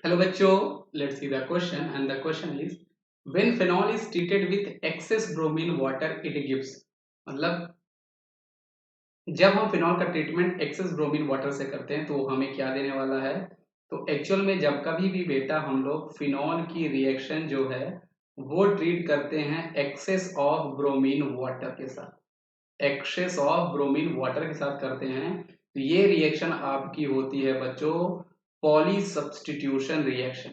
Hello bachcho, let's see the question and the question is when phenol is treated with excess bromine water it gives मतलब जब हम phenol का treatment access bromine water से करते हैं तो वो हमें क्या देने वाला है। तो एक्चुअल में जब कभी भी बेटा हम लोग फिनॉल की रिएक्शन जो है वो ट्रीट करते हैं एक्सेस ऑफ ब्रोमीन वाटर के साथ, एक्सेस ऑफ ब्रोमीन वाटर के साथ करते हैं तो ये रिएक्शन आपकी होती है बच्चों पॉली सब्स्टिट्यूशन रिएक्शन।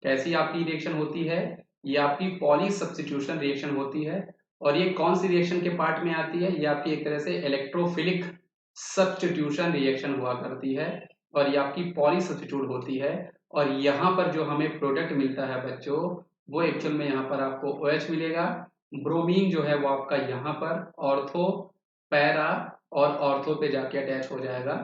कैसी आपकी रिएक्शन होती है? ये आपकी पॉली सब्स्टिट्यूशन रिएक्शन होती है। और ये कौन सी रिएक्शन के पार्ट में आती है? ये आपकी एक तरह से इलेक्ट्रोफिलिक सब्स्टिट्यूशन रिएक्शन हुआ करती है और ये आपकी पॉली सब्स्टिट्यूट होती है। और यहाँ पर जो हमें प्रोडक्ट मिलता है बच्चों वो एक्चुअल में यहाँ पर आपको OH मिलेगा। ब्रोमीन जो है वो आपका यहाँ पर ऑर्थो, पैरा और ऑर्थो पे जाके अटैच हो जाएगा।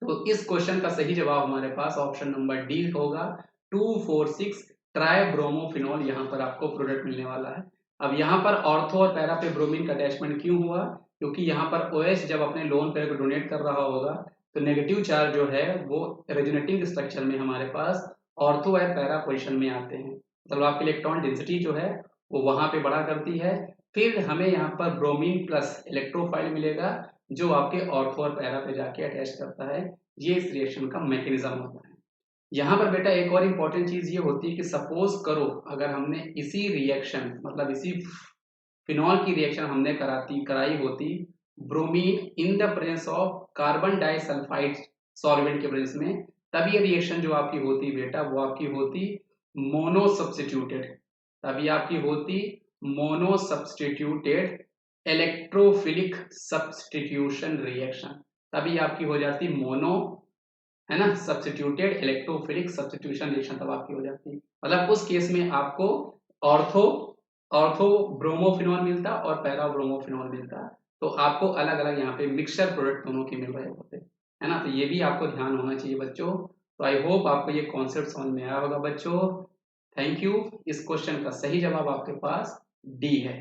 तो इस क्वेश्चन का सही जवाब हमारे पास ऑप्शन नंबर डी होगा 2,4,6 ट्राई ब्रोमोफिनॉल। यहाँ पर आपको प्रोडक्ट मिलने वाला है। अब यहाँ पर ऑर्थो और पैरा पे ब्रोमीन का अटैचमेंट क्यों हुआ? क्योंकि यहाँ पर OH जब अपने लोन पेयर को डोनेट कर रहा होगा तो नेगेटिव चार्ज जो है वो रेजोनेटिंग स्ट्रक्चर में हमारे पास ऑर्थो और पैरा पोजिशन में आते हैं। मतलब आपकी इलेक्ट्रॉन डेंसिटी जो है वो वहां पे बढ़ा करती है। फिर हमें यहाँ पर ब्रोमीन प्लस इलेक्ट्रोफाइल मिलेगा जो आपके ऑर्थो और पैरा पे जाके अटैच करता है। ये इस रिएक्शन का मैकेनिज्म होता है। यहाँ पर बेटा एक और इम्पॉर्टेंट चीज ये होती है कि सपोज करो अगर हमने इसी रिएक्शन मतलब इसी फिनॉल की रिएक्शन हमने कराई होती bromine in the presence of carbon disulphide solvent के प्रेजेंस में, तब ये रिएक्शन जो आपकी होती बेटा वो आपकी होती मोनो सब्स्टिट्यूटेड। तभी आपकी होती mono substituted electrophilic substitution reaction. तभी आपकी हो जाती मोनो, है ना, सब्स्टिट्यूटेड इलेक्ट्रोफिलिक सब्स्टिट्यूशन रिएक्शन तब आपकी हो जाती है। मतलब उस केस में आपको ऑर्थो ऑर्थो ब्रोमोफिनॉल मिलता और पैरा ब्रोमोफिनॉल मिलता। तो आपको अलग अलग यहाँ पे मिक्सचर प्रोडक्ट दोनों के मिल रहे होते, है ना। तो ये भी आपको ध्यान होना चाहिए बच्चों। तो आई होप आपको ये कॉन्सेप्ट समझ में आया होगा बच्चों। Thank you. इस क्वेश्चन का सही जवाब आपके पास डी है।